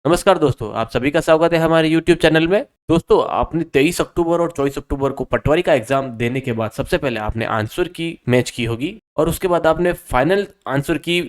नमस्कार दोस्तों, आप सभी का स्वागत है हमारे YouTube चैनल में। दोस्तों, आपने 23 अक्टूबर और 24 अक्टूबर को पटवारी का एग्जाम देने के बाद सबसे पहले आपने आंसर की मैच की होगी और उसके बाद आपने फाइनल आंसर की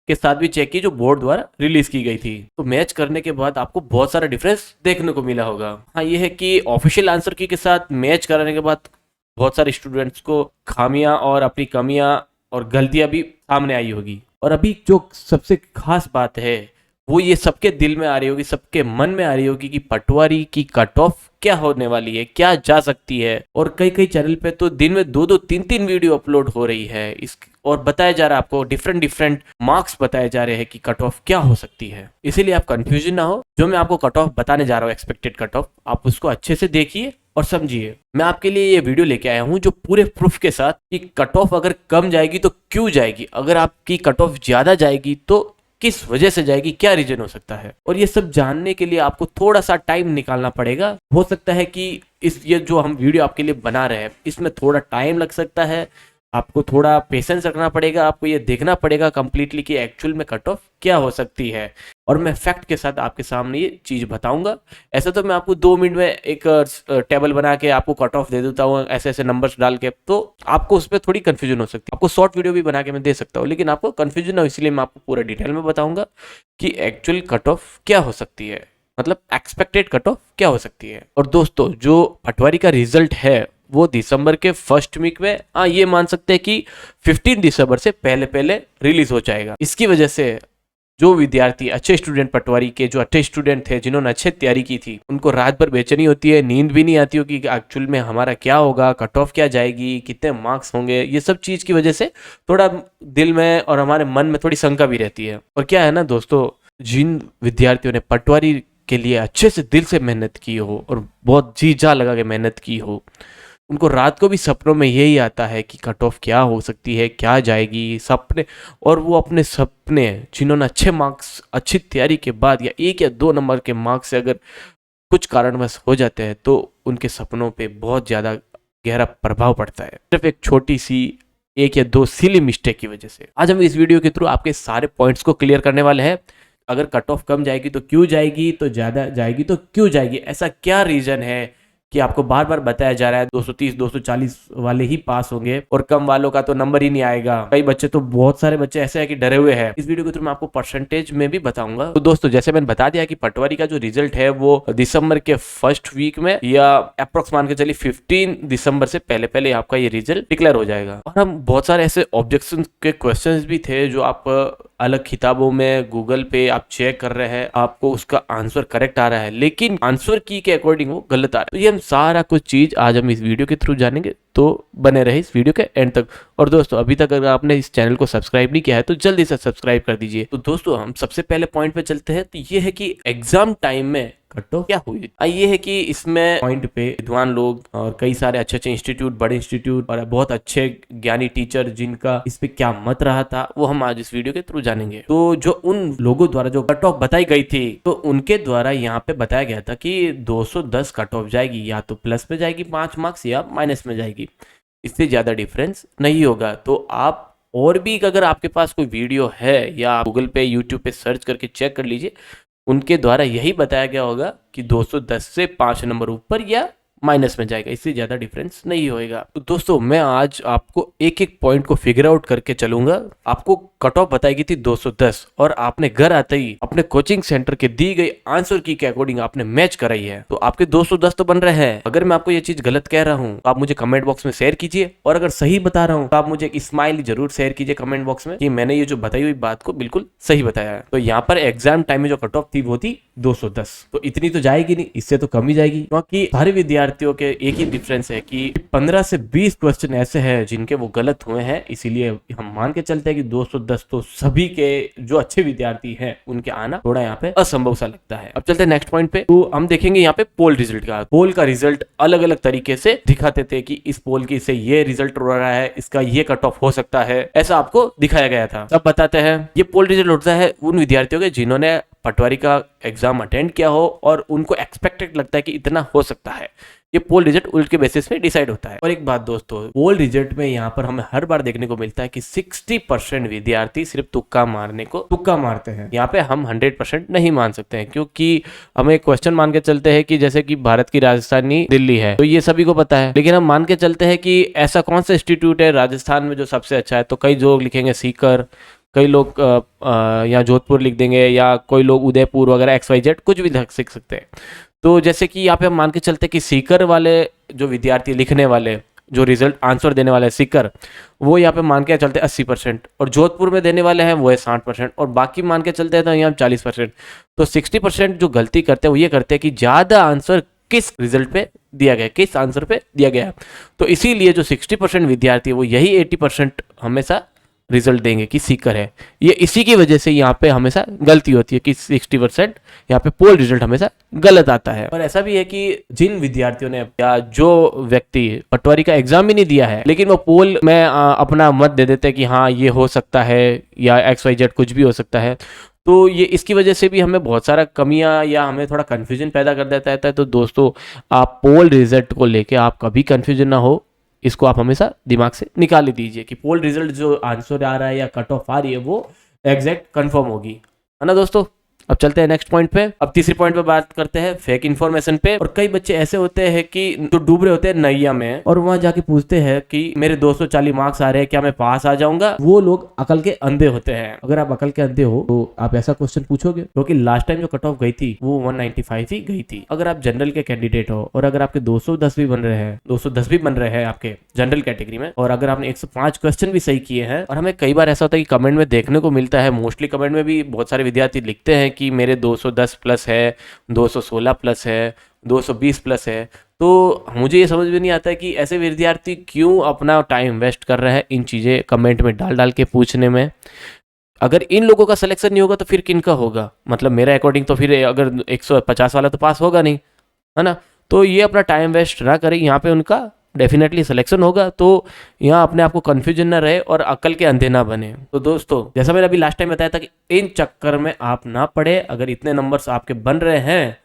के साथ भी चेक की जो बोर्ड द्वारा रिलीज की गई थी। तो मैच करने के बाद आपको बहुत सारा डिफरेंस देखने को मिला होगा। हाँ, ये है कि ऑफिशियल आंसर की के साथ मैच कराने के बाद बहुत सारे स्टूडेंट्स को खामियां और अपनी कमियां और गलतियां भी सामने आई होगी। और अभी जो सबसे खास बात है वो ये सबके दिल में आ रही होगी, सबके मन में आ रही होगी कि पटवारी की कट ऑफ क्या होने वाली है, क्या जा सकती है। और कई कई चैनल पे तो दिन में दो दो तीन तीन वीडियो अपलोड हो रही है इस और बताया जा रहा है आपको, डिफरेंट डिफरेंट मार्क्स बताए जा रहे हैं कि कट ऑफ क्या हो सकती है। इसीलिए आप कंफ्यूजन ना हो। जो मैं आपको कट ऑफ बताने जा रहा हूँ, एक्सपेक्टेड कट ऑफ, आप उसको अच्छे से देखिए और समझिए। मैं आपके लिए ये वीडियो लेके आया हूँ जो पूरे प्रूफ के साथ कि कट ऑफ अगर कम जाएगी तो क्यों जाएगी, अगर आपकी कट ऑफ ज्यादा जाएगी तो किस वजह से जाएगी, क्या रीजन हो सकता है। और ये सब जानने के लिए आपको थोड़ा सा टाइम निकालना पड़ेगा। हो सकता है कि ये जो हम वीडियो आपके लिए बना रहे हैं इसमें थोड़ा टाइम लग सकता है, आपको थोड़ा पेशेंस रखना पड़ेगा, आपको ये देखना पड़ेगा कंप्लीटली कि एक्चुअल में कट ऑफ क्या हो सकती है। और मैं फैक्ट के साथ आपके सामने ये चीज बताऊंगा। ऐसा तो मैं आपको 2 मिनट में एक टेबल बना के आपको कट ऑफ दे देता हूँ ऐसे ऐसे नंबर्स डाल के, तो आपको उसमें थोड़ी कंफ्यूजन हो सकती है। आपको शॉर्ट वीडियो भी बना के मैं दे सकता हूँ, लेकिन आपको कंफ्यूजन हो इसलिए मैं आपको पूरा डिटेल में बताऊंगा कि एक्चुअल कट ऑफ क्या हो सकती है, मतलब एक्सपेक्टेड कट ऑफ क्या हो सकती है। और दोस्तों, जो पटवारी का रिजल्ट है वो दिसंबर के फर्स्ट वीक में, हाँ ये मान सकते हैं कि 15 दिसंबर से पहले पहले रिलीज हो जाएगा। इसकी वजह से जो विद्यार्थी अच्छे स्टूडेंट, पटवारी के जो अच्छे स्टूडेंट थे जिन्होंने अच्छे तैयारी की थी, उनको रात भर बेचैनी होती है, नींद भी नहीं आती होगी कि एक्चुअल में हमारा क्या होगा, कट ऑफ क्या जाएगी, कितने मार्क्स होंगे। ये सब चीज की वजह से थोड़ा दिल में और हमारे मन में थोड़ी शंका भी रहती है। और क्या है ना दोस्तों, जिन विद्यार्थियों ने पटवारी के लिए अच्छे से दिल से मेहनत की हो और बहुत जी जा लगा के मेहनत की हो, उनको रात को भी सपनों में यही आता है कि कट ऑफ क्या हो सकती है, क्या जाएगी सपने। और वो अपने सपने, जिन्होंने अच्छे मार्क्स, अच्छी तैयारी के बाद या 1 या 2 नंबर के मार्क्स से अगर कुछ कारणवश हो जाते हैं तो उनके सपनों पे बहुत ज़्यादा गहरा प्रभाव पड़ता है, सिर्फ एक छोटी सी 1 या 2 सिली मिस्टेक की वजह से। आज हम इस वीडियो के थ्रू आपके सारे पॉइंट्स को क्लियर करने वाले हैं। अगर कट ऑफ कम जाएगी तो क्यों जाएगी, तो ज़्यादा जाएगी तो क्यों जाएगी, ऐसा क्या रीज़न है कि आपको बार बार बताया जा रहा है 230 240 वाले ही पास होंगे और कम वालों का तो नंबर ही नहीं आएगा। कई बच्चे तो, बहुत सारे बच्चे ऐसे हैं कि डरे हुए हैं। इस वीडियो के थ्रू मैं आपको परसेंटेज में भी बताऊंगा। तो दोस्तों, जैसे मैंने बता दिया कि पटवारी का जो रिजल्ट है वो दिसंबर के फर्स्ट वीक में या अप्रोक्स मान के चलिए 15 दिसंबर से पहले पहले आपका ये रिजल्ट डिक्लेयर हो जाएगा। और हम बहुत सारे ऐसे ऑब्जेक्शन के क्वेश्चन भी थे जो आप अलग किताबों में, गूगल पे आप चेक कर रहे हैं, आपको उसका आंसर करेक्ट आ रहा है, लेकिन आंसर की के अकॉर्डिंग वो गलत आ रहा है। तो ये हम सारा कुछ चीज आज हम इस वीडियो के थ्रू जानेंगे, तो बने रहे इस वीडियो के एंड तक। और दोस्तों, अभी तक अगर आपने इस चैनल को सब्सक्राइब नहीं किया है तो जल्दी से सब्सक्राइब कर दीजिए। तो दोस्तों, हम सबसे पहले पॉइंट पे चलते हैं। तो ये है कि एग्जाम टाइम में कट ऑफ क्या हुई। ये है कि इसमें पॉइंट पे विद्वान लोग और कई सारे अच्छे अच्छे इंस्टीट्यूट, बड़े इंस्टीट्यूट और बहुत अच्छे ज्ञानी टीचर जिनका इस पे क्या मत रहा था वो हम आज इस वीडियो के थ्रू जानेंगे। तो जो उन लोगों द्वारा जो कट ऑफ बताई गई थी, तो उनके द्वारा यहाँ पे बताया गया था कि 210 कट ऑफ जाएगी, या तो प्लस में जाएगी 5 मार्क्स या माइनस में जाएगी, इससे ज्यादा डिफरेंस नहीं होगा। तो आप और भी अगर आपके पास कोई वीडियो है या गूगल पे, यूट्यूब पे सर्च करके चेक कर लीजिए, उनके द्वारा यही बताया गया होगा कि 210 से 5 नंबर ऊपर या माइनस में जाएगा, इससे ज्यादा डिफरेंस नहीं होएगा। तो दोस्तों, मैं आज आपको एक एक पॉइंट को फिगर आउट करके चलूंगा। आपको कट ऑफ बताई गई थी 210 और आपने घर आते ही अपने कोचिंग सेंटर के दी गई आंसर की के अकॉर्डिंग आपने मैच कराई है, तो आपके 210 तो बन रहे हैं। अगर मैं आपको ये चीज गलत कह रहा हूँ तो आप मुझे कमेंट बॉक्स में शेयर कीजिए, और अगर सही बता रहा हूँ तो आप मुझे एक स्माइल जरूर शेयर कीजिए कमेंट बॉक्स में कि मैंने ये जो बताई हुई बात को बिल्कुल सही बताया है। तो यहाँ पर एग्जाम टाइम में जो कट ऑफ थी वो थी 210, तो इतनी तो जाएगी नहीं, इससे तो कम ही जाएगी, क्योंकि सारे विद्यार्थियों के एक ही डिफरेंस है कि 15 से 20 क्वेश्चन ऐसे हैं जिनके वो गलत हुए हैं। इसीलिए हम मान के चलते हैं कि 210 तो सभी के जो अच्छे विद्यार्थी हैं उनके आना थोड़ा यहाँ पे असंभव सा लगता है। अब चलते हैं नेक्स्ट पॉइंट पे। तो हम देखेंगे यहाँ पे पोल रिजल्ट का। पोल का रिजल्ट अलग अलग तरीके से दिखाते थे कि इस पोल की से ये रिजल्ट हो रहा है, इसका ये कट ऑफ हो सकता है, ऐसा आपको दिखाया गया था। अब बताते हैं, ये पोल रिजल्ट होता है उन विद्यार्थियों के जिन्होंने पटवारी का एग्जाम अटेंड किया हो और उनको एक्सपेक्टेड लगता है कि इतना हो सकता है। ये पोल रिजल्ट उल्ट के बेसिस पे डिसाइड होता है। और एक बात दोस्तों, पोल रिजल्ट में यहाँ पर हमें हर बार देखने को मिलता है कि 60% विद्यार्थी सिर्फ तुक्का मारते हैं। यहाँ पे हम 100% नहीं मान सकते हैं, क्योंकि हमें क्वेश्चन मान के चलते हैं कि जैसे कि भारत की राजधानी दिल्ली है, तो ये सभी को पता है, लेकिन हम मान के चलते हैं कि ऐसा कौन सा इंस्टीट्यूट है राजस्थान में जो सबसे अच्छा है, तो कई लोग लिखेंगे सीकर, कई लोग या जोधपुर लिख देंगे, या कोई लोग उदयपुर वगैरह XYZ कुछ भी लिख सकते हैं। तो जैसे कि यहाँ पे हम मान के चलते हैं कि सीकर वाले जो विद्यार्थी लिखने वाले, जो रिजल्ट आंसर देने वाले सीकर, वो यहाँ पे मान के चलते 80%, और जोधपुर में देने वाले हैं वो है 60%, और बाकी मान के चलते हैं तो यहाँ 40%। तो 60% जो गलती करते हैं वो ये करते हैं कि ज़्यादा आंसर किस रिजल्ट पे दिया गया, किस आंसर पे दिया गया। तो इसीलिए जो 60% विद्यार्थी है वो यही 80% हमेशा रिजल्ट देंगे कि सीकर है। ये इसी की वजह से यहाँ पे हमेशा गलती होती है कि 60% यहाँ पे पोल रिजल्ट हमेशा गलत आता है। और ऐसा भी है कि जिन विद्यार्थियों ने या जो व्यक्ति पटवारी का एग्जाम भी नहीं दिया है, लेकिन वो पोल में अपना मत दे देते हैं कि हाँ ये हो सकता है या XYZ कुछ भी हो सकता है, तो ये इसकी वजह से भी हमें बहुत सारा कमियां या हमें थोड़ा कन्फ्यूजन पैदा कर देता है। तो दोस्तों, आप पोल रिजल्ट को लेके आप कभी कन्फ्यूजन ना हो, इसको आप हमेशा दिमाग से निकाल ही दीजिए कि पोल रिजल्ट जो आंसर आ रहा है या कट ऑफ आ रही है वो एग्जैक्ट कंफर्म होगी, है ना दोस्तों। अब चलते हैं नेक्स्ट पॉइंट पे। अब तीसरी पॉइंट पे बात करते हैं फेक इन्फॉर्मेशन पे। और कई बच्चे ऐसे होते हैं कि जो डूब रहे होते हैं नैया में, और वहां जाके पूछते हैं कि मेरे 240 मार्क्स आ रहे हैं, क्या मैं पास आ जाऊंगा। वो लोग अकल के अंधे होते हैं। अगर आप अकल के अंधे हो तो आप ऐसा क्वेश्चन पूछोगे, क्योंकि लास्ट टाइम जो कट ऑफ गई थी वो 195 ही गई थी। अगर आप जनरल के कैंडिडेट हो और अगर आपके 210 भी बन रहे हैं आपके जनरल कैटेगरी में, और अगर आपने 105 क्वेश्चन भी सही किए हैं, और हमें कई बार ऐसा होता है कि कमेंट में देखने को मिलता है, मोस्टली कमेंट में भी बहुत सारे विद्यार्थी लिखते हैं कि मेरे 210 प्लस है, 216 प्लस है, 220 प्लस है। तो मुझे ये समझ में नहीं आता है कि ऐसे विद्यार्थी क्यों अपना टाइम वेस्ट कर रहे हैं इन चीज़ें कमेंट में डाल के पूछने में। अगर इन लोगों का सिलेक्शन नहीं होगा तो फिर किन का होगा? मतलब मेरा अकॉर्डिंग तो फिर अगर 150 वाला तो पास होगा नहीं, है ना। तो ये अपना टाइम वेस्ट ना करें, यहाँ पे उनका डेफिनेटली सिलेक्शन होगा। तो यहाँ अपने आप को कन्फ्यूजन ना रहे और अकल के अंधे ना बने। तो दोस्तों, जैसा मैंने अभी लास्ट टाइम बताया था कि इन चक्कर में आप ना पड़े। अगर इतने नंबर्स आपके बन रहे हैं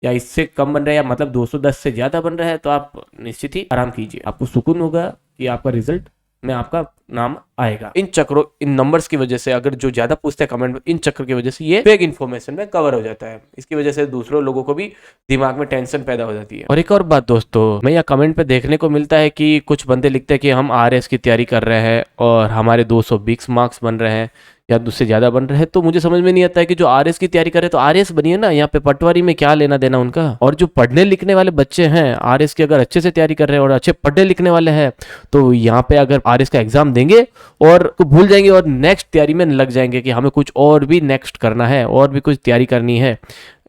या इससे कम बन रहे हैं, या मतलब 210 से ज़्यादा बन रहे हैं, तो आप निश्चित ही आराम कीजिए। आपको सुकून होगा कि आपका रिजल्ट में आपका नाम आएगा। इन चक्रों, इन नंबर्स की वजह से, अगर जो ज्यादा पूछते हैं कमेंट में, इन चक्कर की वजह से ये फेक इन्फॉर्मेशन में कवर हो जाता है। इसकी वजह से दूसरों लोगों को भी दिमाग में टेंशन पैदा हो जाती है। और एक और बात दोस्तों, मैं यहाँ कमेंट पे देखने को मिलता है कि कुछ बंदे लिखते हैं कि हम RS की तैयारी कर रहे हैं और हमारे 220 मार्क्स बन रहे हैं या उससे ज्यादा बन रहे हैं। तो मुझे समझ में नहीं आता है कि जो RS की तैयारी करे तो RS बनिए ना, यहाँ पे पटवारी में क्या लेना देना उनका। और जो पढ़ने लिखने वाले बच्चे हैं, RS की अगर अच्छे से तैयारी कर रहे हैं और अच्छे पढ़ने लिखने वाले हैं, तो यहाँ पे अगर RS का एग्जाम देंगे और को भूल जाएंगे और नेक्स्ट तैयारी में लग जाएंगे कि हमें कुछ और भी नेक्स्ट करना है और भी कुछ तैयारी करनी है।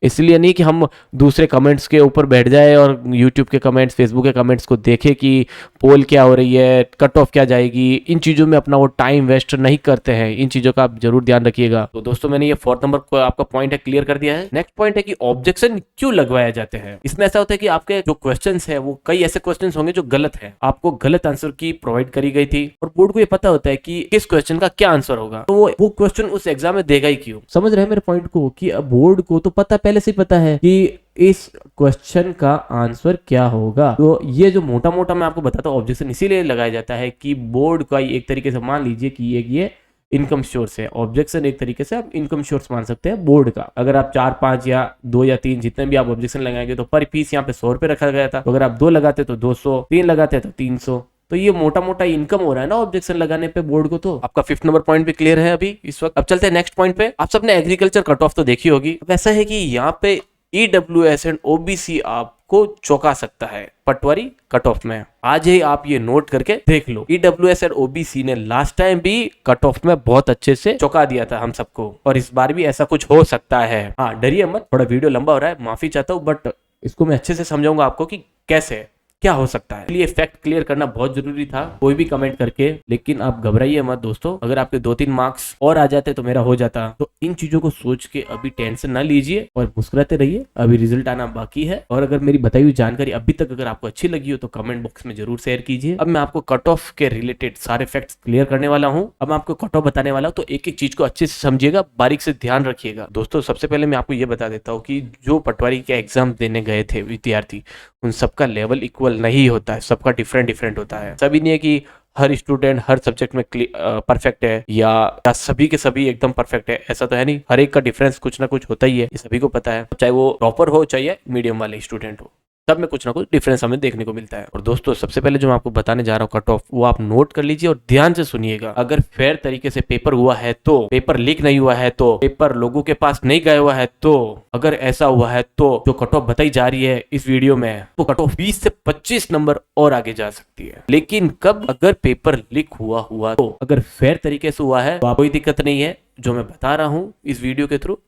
इसलिए नहीं कि हम दूसरे कमेंट्स के ऊपर बैठ जाए और YouTube के कमेंट्स, फेसबुक के कमेंट्स को देखे कि पोल क्या हो रही है, कट ऑफ क्या जाएगी। इन चीज़ों में अपना वो टाइम वेस्ट नहीं करते हैं। इन चीज़ों का आप जरूर ध्यान रखिएगा। तो दोस्तों, मैंने ये 4th नंबर को आपका पॉइंट है क्लियर कर दिया है। नेक्स्ट पॉइंट है कि ऑब्जेक्शन क्यों लगवाए जाते हैं। इसमें ऐसा होता है कि आपके जो क्वेश्चन है वो कई ऐसे क्वेश्चन होंगे जो गलत है, आपको गलत आंसर की प्रोवाइड करी गई थी, और बोर्ड को ये पता होता है कि किस क्वेश्चन का क्या आंसर होगा, तो वो क्वेश्चन उस एग्जाम में देगा ही क्यों। समझ रहे हैं मेरे पॉइंट को, कि बोर्ड को तो पता, पहले से पता है कि इस क्वेश्चन का आंसर क्या होगा। तो ये जो मोटा मोटा मैं आपको बताता हूँ, ऑब्जेक्शन इसीलिए लगाया जाता है कि बोर्ड का एक तरीके से मान लीजिए कि ये इनकम सोर्स है। ऑब्जेक्शन एक तरीके से आप इनकम सोर्स मान सकते हैं बोर्ड का। अगर आप 4, 5 या 2 या 3 जितने भी आप ऑब्जेक्शन लगाएंगे, तो पर पीस यहाँ पे 100 रुपए रखा गया था। तो अगर आप 2 लगाते तो 200, 3 लगाते तो 300। तो ये मोटा मोटा इनकम हो रहा है ना ऑब्जेक्शन लगाने पे बोर्ड को। तो आपका 5th नंबर पॉइंट भी क्लियर है अभी इस वक्त। अब चलते हैं नेक्स्ट पॉइंट पे। आप सबने एग्रीकल्चर कट ऑफ तो देखी होगी। अब ऐसा है कि यहाँ पे EWS एंड OBC आपको चौंका सकता है पटवारी कट ऑफ में। आज ही आप ये नोट करके देख लो। EWS और OBC ने लास्ट टाइम भी कट ऑफ में बहुत अच्छे से चौंका दिया था हम सबको, और इस बार भी ऐसा कुछ हो सकता है। हाँ, डरिए मत, थोड़ा वीडियो लंबा हो रहा है, माफी चाहता हूँ, बट इसको मैं अच्छे से समझाऊंगा आपको कि कैसे। क्या हो सकता है। ये फैक्ट क्लियर करना बहुत जरूरी था, कोई भी कमेंट करके। लेकिन आप घबराइए मत दोस्तों, अगर आपके 2-3 मार्क्स और आ जाते तो मेरा हो जाता। तो इन चीजों को सोच के अभी टेंशन ना लीजिए और मुस्कुराते रहिए, अभी रिजल्ट आना बाकी है। और अगर मेरी बताई हुई जानकारी अभी तक अगर आपको अच्छी लगी हो तो कमेंट बॉक्स में जरूर शेयर कीजिए। अब मैं आपको कट ऑफ के रिलेटेड सारे फैक्ट्स क्लियर करने वाला हूँ। अब मैं आपको कट ऑफ बताने वाला हूँ, तो एक एक चीज को अच्छे से समझिएगा, बारीक से ध्यान रखिएगा। दोस्तों सबसे पहले मैं आपको ये बता देता हूँ कि जो पटवारी के एग्जाम देने गए थे विद्यार्थी, उन सबका लेवल इक्वल नहीं होता है, सबका डिफरेंट डिफरेंट होता है। सभी नहीं है कि हर स्टूडेंट हर सब्जेक्ट में परफेक्ट है या सभी के सभी एकदम परफेक्ट है, ऐसा तो है नहीं। हर एक का डिफरेंस कुछ ना कुछ होता ही है, ये सभी को पता है, चाहे वो टॉपर हो चाहे मीडियम वाले स्टूडेंट हो, सब में कुछ ना कुछ डिफरेंस हमें देखने को मिलता है। और दोस्तों सबसे पहले जो मैं आपको बताने जा रहा हूँ कट ऑफ, वो आप नोट कर लीजिए और ध्यान से सुनिएगा। अगर फेयर तरीके से पेपर हुआ है तो, पेपर लीक नहीं हुआ है तो, पेपर लोगों के पास नहीं गया हुआ है तो, अगर ऐसा हुआ है तो जो कट ऑफ बताई जा रही है इस वीडियो में, तो कट ऑफ 20 से 25 नंबर और आगे जा सकती है। लेकिन कब, अगर पेपर लीक हुआ तो, अगर फेयर तरीके से हुआ है तो कोई दिक्कत नहीं है। जो मैं बता रहा हूँ इस वीडियो के थ्रू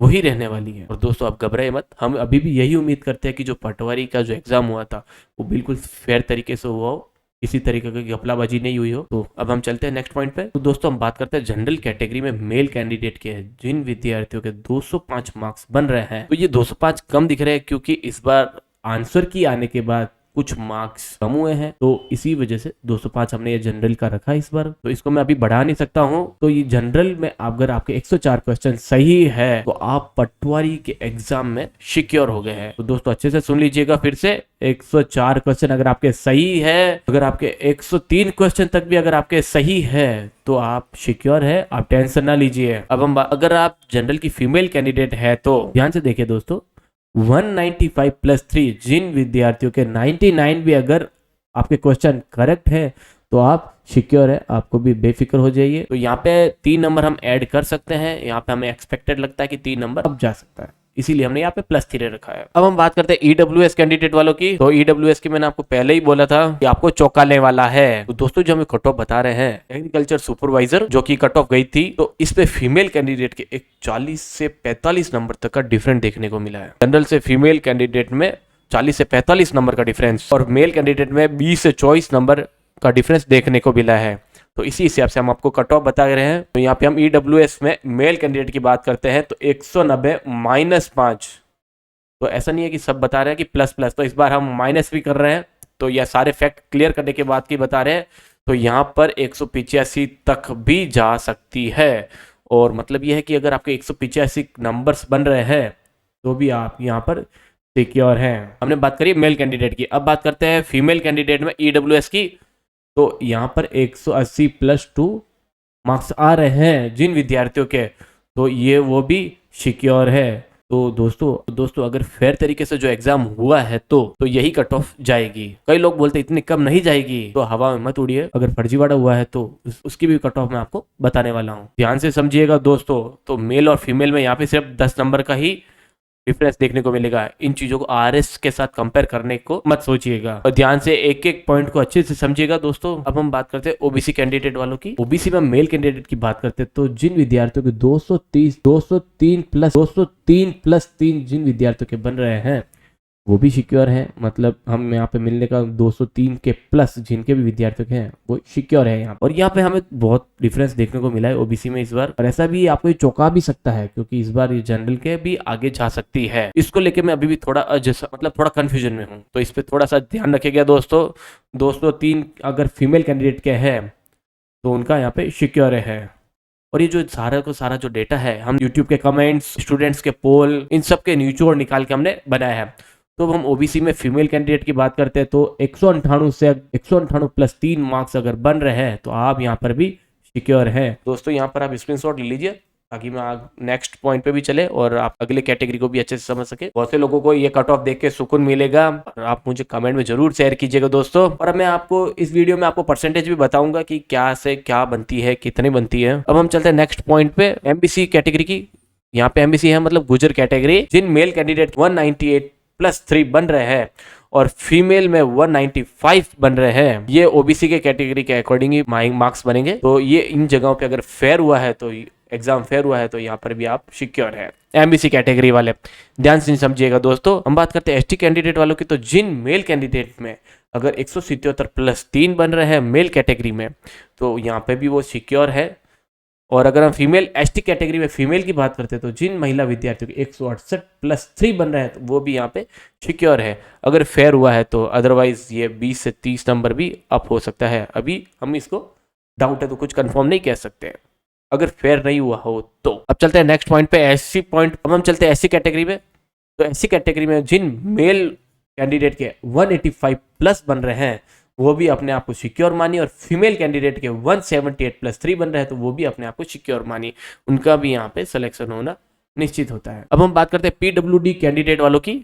वही रहने वाली है। और दोस्तों आप घबराए मत, हम अभी भी यही उम्मीद करते हैं कि जो पटवारी का जो एग्जाम हुआ था वो बिल्कुल फेयर तरीके से हुआ हो, किसी तरीके की घपलाबाजी नहीं हुई हो। तो अब हम चलते हैं नेक्स्ट पॉइंट पे। तो दोस्तों हम बात करते हैं जनरल कैटेगरी में मेल कैंडिडेट के, जिन विद्यार्थियों के 205 मार्क्स बन रहे हैं। तो ये 205 कम दिख रहे हैं क्योंकि इस बार आंसर की आने के बाद कुछ मार्क्स कम हुए हैं, तो इसी वजह से 205 हमने ये जनरल का रखा इस बार। तो इसको मैं अभी बढ़ा नहीं सकता हूँ। तो ये जनरल में अगर आपके 104 क्वेश्चन सही है तो आप पटवारी के एग्जाम में सिक्योर हो गए हैं। तो दोस्तों अच्छे से सुन लीजिएगा फिर से, 104 क्वेश्चन अगर आपके सही है, अगर आपके 103 क्वेश्चन तक भी अगर आपके सही है तो आप सिक्योर है, आप टेंशन ना लीजिए। अब हम अगर आप जनरल की फीमेल कैंडिडेट है तो ध्यान से देखिए दोस्तों, 195 प्लस 3, जिन विद्यार्थियों के 99 भी अगर आपके क्वेश्चन करेक्ट है तो आप सिक्योर है, आपको भी बेफिक्र हो जाइए। तो यहाँ पे 3 नंबर हम ऐड कर सकते हैं, यहाँ पे हमें एक्सपेक्टेड लगता है कि 3 नंबर अब जा सकता है, इसीलिए हमने यहाँ पे +3 रखा है। अब हम बात करते हैं ईडब्ल्यूएस कैंडिडेट वालों की। तो ईडब्ल्यूएस की मैंने आपको पहले ही बोला था कि आपको चौंकाने वाला है। तो दोस्तों जो हमें कट ऑफ बता रहे हैं, एग्रीकल्चर सुपरवाइजर जो कि कट ऑफ गई थी, तो इस पे फीमेल कैंडिडेट के एक 40 से 45 नंबर तक का डिफरेंस देखने को मिला है। जनरल से फीमेल कैंडिडेट में 40 से 45 नंबर का डिफरेंस और मेल कैंडिडेट में 20 से 24 नंबर का डिफरेंस देखने को मिला है। तो इसी हिसाब से हम आपको कट ऑफ बता रहे हैं। तो यहाँ पे हम ईडब्ल्यूएस में मेल कैंडिडेट की बात करते हैं तो 190 -5। तो ऐसा नहीं है कि सब बता रहे हैं कि प्लस, तो इस बार हम माइनस भी कर रहे हैं। तो यह सारे फैक्ट क्लियर करने के बाद की बता रहे हैं। तो यहाँ पर 185 तक भी जा सकती है। और मतलब यह है कि अगर आपके 185 नंबर्स बन रहे हैं तो भी आप यहाँ पर सिक्योर हैं। हमने बात करी मेल कैंडिडेट की, अब बात करते हैं फीमेल कैंडिडेट में ईडब्ल्यूएस की। तो यहाँ पर 180 + 2 मार्क्स आ रहे हैं जिन विद्यार्थियों के, तो ये वो भी सिक्योर है। तो दोस्तों अगर फेयर तरीके से जो एग्जाम हुआ है तो यही कट ऑफ जाएगी। कई लोग बोलते इतनी कम नहीं जाएगी, तो हवा में मत उड़िए। अगर फर्जीवाड़ा हुआ है तो उसकी भी कट ऑफ मैं आपको बताने वाला हूँ, ध्यान से समझिएगा दोस्तों। तो मेल और फीमेल में यहाँ पे सिर्फ 10 नंबर का ही डिफरेंस देखने को मिलेगा। इन चीजों को आरएस के साथ कंपेयर करने को मत सोचिएगा और ध्यान से एक एक पॉइंट को अच्छे से समझिएगा दोस्तों। अब हम बात करते हैं ओबीसी कैंडिडेट वालों की। ओबीसी में मेल कैंडिडेट की बात करते हैं तो जिन विद्यार्थियों के 203 + 3 जिन विद्यार्थियों के बन रहे हैं वो भी सिक्योर है। मतलब हम यहाँ पे मिलने का 203 के प्लस जिनके भी विद्यार्थियों के हैं वो सिक्योर है यहाँ। और यहाँ पे हमें बहुत डिफरेंस देखने को मिला है ओबीसी में इस बार, और ऐसा भी आपको चौंका भी सकता है क्योंकि इस बार ये जनरल के भी आगे जा सकती है। इसको लेके मैं अभी भी थोड़ा थोड़ा कंफ्यूजन में हूँ, तो इस पे थोड़ा सा ध्यान रखिएगा दोस्तों। 203 अगर फीमेल कैंडिडेट के हैं तो उनका यहाँ पे सिक्योर है। और ये जो सारा जो डेटा है हम यूट्यूब के कमेंट्स, स्टूडेंट्स के पोल, इन सब के निचोड़ निकाल के हमने बनाया है। तो हम ओबीसी में फीमेल कैंडिडेट की बात करते हैं तो 198 से 198 + 3 मार्क्स अगर बन रहे हैं तो आप यहाँ पर भी सिक्योर हैं। दोस्तों यहाँ पर आप स्क्रीनशॉट ले लीजिए ताकि मैं नेक्स्ट पॉइंट पे भी चले और आप अगले कैटेगरी को भी अच्छे से समझ सके। बहुत से लोगों को ये कट ऑफ देख के सुकून मिलेगा और आप मुझे कमेंट में जरूर शेयर कीजिएगा दोस्तों। और मैं आपको इस वीडियो में आपको परसेंटेज भी बताऊंगा कि क्या से क्या बनती है, कितनी बनती है। अब हम चलते हैं नेक्स्ट पॉइंट पे, एमबीसी कैटेगरी की। यहाँ पे एमबीसी है मतलब गुजर कैटेगरी, जिन मेल कैंडिडेट 198 + 3 बन रहे हैं और फीमेल में 195 बन रहे हैं। ये ओबीसी के कैटेगरी के अकॉर्डिंग ही मार्क्स बनेंगे। तो ये इन जगहों पे अगर फेयर हुआ है तो एग्जाम फेयर हुआ है तो यहाँ पर भी आप सिक्योर है। एमबीसी कैटेगरी वाले ध्यान से समझिएगा दोस्तों। हम बात करते हैं एसटी कैंडिडेट वालों की, तो जिन मेल कैंडिडेट में अगर 177+3 बन रहे हैं मेल कैटेगरी में तो यहाँ पे भी वो सिक्योर है। और अगर हम फीमेल एसटी कैटेगरी में फीमेल की बात करते हैं तो जिन महिला विद्यार्थियों के 168+3 बन रहे हैं तो वो भी यहाँ पे सिक्योर है अगर फेयर हुआ है तो। अदरवाइज ये 20 से 30 नंबर भी अप हो सकता है। अभी हम इसको डाउट है तो कुछ कंफर्म नहीं कह सकते अगर फेयर नहीं हुआ हो तो। अब चलते हैं नेक्स्ट पॉइंट पे, एससी पॉइंट। अब हम चलते हैं एससी कैटेगरी में। तो एससी कैटेगरी में जिन मेल कैंडिडेट के 185+ बन रहे हैं वो भी अपने आप को सिक्योर मानी, और फीमेल कैंडिडेट के 178+3 बन रहे हैं तो वो भी अपने आप को सिक्योर मानी, उनका भी यहाँ पे सिलेक्शन होना निश्चित होता है। अब हम बात करते हैं पीडब्ल्यूडी कैंडिडेट वालों की।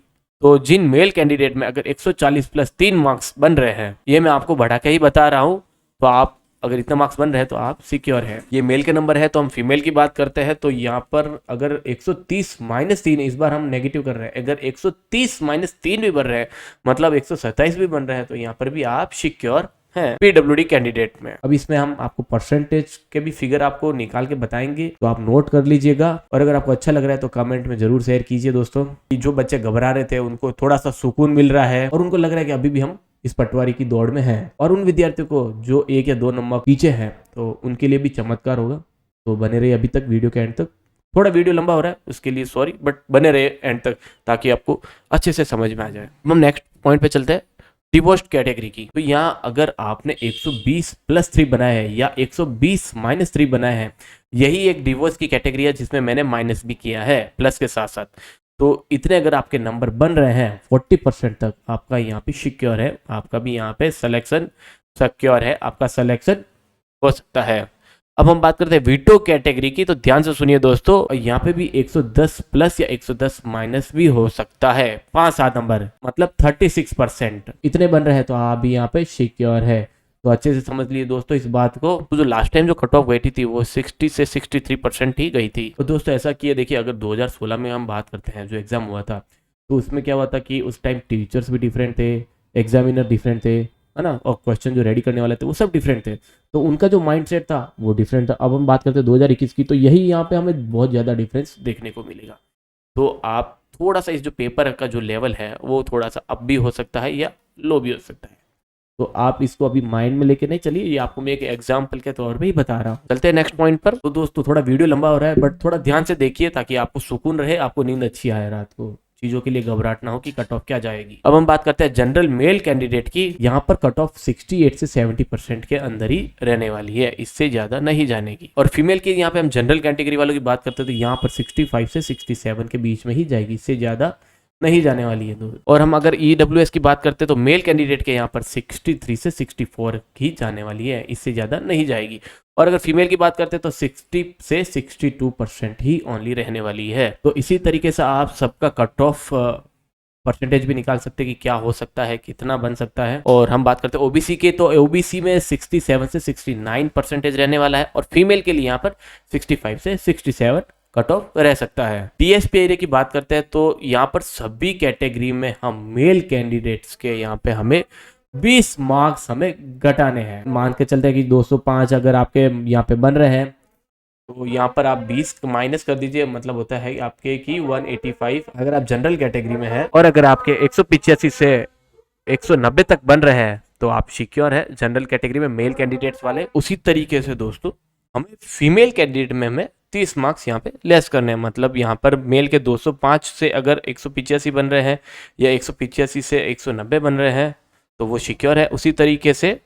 तो जिन मेल कैंडिडेट में अगर 140+3 मार्क्स बन रहे हैं, ये मैं आपको बढ़ा के ही बता रहा हूँ, तो आप अगर इतना मार्क्स बन रहे हैं तो आप सिक्योर है। ये मेल के नंबर है। तो हम फीमेल की बात करते हैं तो यहाँ पर अगर 130-3, इस बार हम नेगेटिव कर रहे हैं, अगर 130-3 भी बन रहे हैं मतलब 127 भी बन रहे हैं तो यहाँ पर भी आप सिक्योर हैं पीडब्ल्यूडी कैंडिडेट में। अब इसमें हम आपको परसेंटेज के भी फिगर आपको निकाल के बताएंगे तो आप नोट कर लीजिएगा। और अगर आपको अच्छा लग रहा है तो कमेंट में जरूर शेयर कीजिए दोस्तों, कि जो बच्चे घबरा रहे थे उनको थोड़ा सा सुकून मिल रहा है और उनको लग रहा है कि अभी भी हम इस पटवारी की दौड़ में है। और उन विद्यार्थियों को जो 1 या 2 नंबर पीछे हैं तो उनके लिए भी चमत्कार होगा। तो बने रहिए अभी तक वीडियो के एंड तक। थोड़ा वीडियो लंबा हो रहा है उसके लिए सॉरी, बट बने रहिए एंड तक ताकि आपको अच्छे से समझ में आ जाए। हम नेक्स्ट पॉइंट पे चलते हैं, डिवोर्स्ड कैटेगरी की। तो यहाँ अगर आपने 120+3 बनाया है या 120-3 बनाया है, यही एक डिवोर्स की कैटेगरी है जिसमें मैंने माइनस भी किया है प्लस के साथ साथ। तो इतने अगर आपके नंबर बन रहे हैं 40% तक, आपका यहाँ पे सिक्योर है, आपका भी यहाँ पे सिलेक्शन सिक्योर है, आपका सिलेक्शन हो सकता है। अब हम बात करते हैं वीटो कैटेगरी की। तो ध्यान से सुनिए दोस्तों, यहाँ पे भी 110+ या 110- भी हो सकता है, 5-7 नंबर मतलब 36% इतने बन रहे हैं तो आप भी यहाँ पे सिक्योर है। तो अच्छे से समझ लिए दोस्तों इस बात को। तो जो लास्ट टाइम जो कट ऑफ गई थी वो 60 से 63% ही गई थी। तो दोस्तों ऐसा किए देखिए, अगर 2016 में हम बात करते हैं जो एग्जाम हुआ था तो उसमें क्या हुआ था कि उस टाइम टीचर्स भी डिफरेंट थे, एग्जामिनर डिफरेंट थे, है ना, और क्वेश्चन जो रेडी करने वाले थे वो सब डिफरेंट थे, तो उनका जो माइंडसेट था वो डिफरेंट था। अब हम बात करते हैं 2021 की, तो यही यहाँ पे हमें बहुत ज़्यादा डिफरेंस देखने को मिलेगा। तो आप थोड़ा सा इस जो पेपर का जो लेवल है वो थोड़ा सा अप भी हो सकता है या लो भी हो सकता है। तो आप इसको अभी माइंड में लेके नहीं चलिए, ये आपको मैं एक एग्जाम्पल के तौर पे ही बता रहा हूँ। चलते हैं नेक्स्ट पॉइंट पर। तो दोस्तों थोड़ा वीडियो लंबा हो रहा है बट थोड़ा ध्यान से देखिए ताकि आपको सुकून रहे, आपको नींद अच्छी आए रात को, चीजों के लिए घबराहट ना हो कि कट ऑफ क्या जाएगी। अब हम बात करते हैं जनरल मेल कैंडिडेट की। यहाँ पर कट ऑफ 68 से 70% के अंदर ही रहने वाली है, इससे ज्यादा नहीं जानेगी। और फीमेल की यहाँ पे हम जनरल कैटेगरी वालों की बात करते हैं तो यहाँ पर 65 से 67 के बीच में ही जाएगी, इससे ज्यादा नहीं जाने वाली है। और हम अगर EWS की बात करते हैं तो मेल कैंडिडेट के यहाँ पर 63 से 64 ही जाने वाली है, इससे ज़्यादा नहीं जाएगी। और अगर फीमेल की बात करते हैं तो 60 से 62% ही ओनली रहने वाली है। तो इसी तरीके से आप सबका कट ऑफ परसेंटेज भी निकाल सकते हैं कि क्या हो सकता है, कितना बन सकता है। और हम बात करते हैं ओबीसी के, तो ओबीसी में 67 से 69% रहने वाला है, और फीमेल के लिए यहाँ पर 65 से 67 कट ऑफ रह सकता है। टीएसपी एरिया की बात करते हैं तो यहाँ पर सभी कैटेगरी में हम मेल कैंडिडेट्स के यहाँ पे हमें 20 मार्क्स हमें घटाने हैं। मान के चलते हैं कि 205 अगर आपके यहाँ पे बन रहे हैं तो यहाँ पर आप 20 माइनस कर दीजिए, मतलब होता है आपके कि 185 अगर आप जनरल कैटेगरी में है, और अगर आपके 185 से 190 तक बन रहे हैं तो आप सिक्योर है जनरल कैटेगरी में मेल कैंडिडेट्स वाले। उसी तरीके से दोस्तों हमें फीमेल कैंडिडेट में हमें 30 मार्क्स यहाँ पे लेस करने हैं, मतलब यहाँ पर मेल के 205 से अगर 185 बन रहे हैं या 185 से 190 बन रहे हैं तो वो सिक्योर है। उसी तरीके से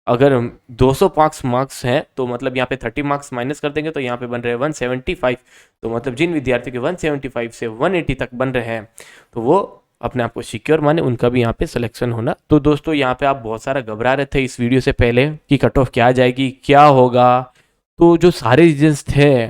अगर 205 मार्क्स हैं तो मतलब यहाँ पे 30 मार्क्स माइनस कर देंगे तो यहाँ पे बन रहे हैं 175, तो मतलब जिन विद्यार्थियों के 175 से 180 तक बन रहे हैं तो वो अपने आप को सिक्योर माने, उनका भी यहाँ पे सिलेक्शन होना। तो दोस्तों यहाँ पे आप बहुत सारा घबरा रहे थे इस वीडियो से पहले कि कट ऑफ क्या जाएगी, क्या होगा, तो जो सारे रीजंस थे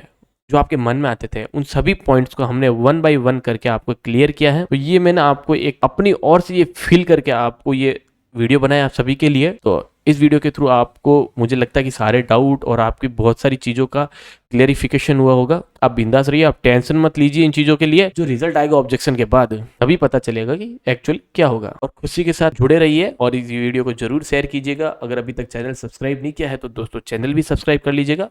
जो आपके मन में आते थे उन सभी पॉइंट्स को हमने 1 बाय 1 करके आपको क्लियर किया है। तो ये मैंने आपको एक अपनी ओर से ये फील करके आपको ये वीडियो बनाया आप सभी के लिए। तो इस वीडियो के थ्रू आपको मुझे लगता है कि सारे डाउट और आपकी बहुत सारी चीज़ों का क्लियरिफिकेशन हुआ होगा। आप बिंदास रहिए, आप टेंशन मत लीजिए इन चीज़ों के लिए। जो रिजल्ट आएगा ऑब्जेक्शन के बाद तभी पता चलेगा कि एक्चुअली क्या होगा। और खुशी के साथ जुड़े रहिए और इस वीडियो को जरूर शेयर कीजिएगा। अगर अभी तक चैनल सब्सक्राइब नहीं किया है तो दोस्तों चैनल भी सब्सक्राइब कर लीजिएगा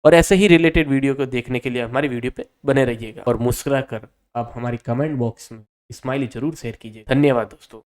और ऐसे ही रिलेटेड वीडियो को देखने के लिए हमारी वीडियो पे बने रहिएगा और मुस्कुरा कर आप हमारी कमेंट बॉक्स में स्माइली जरूर शेयर कीजिए। धन्यवाद दोस्तों।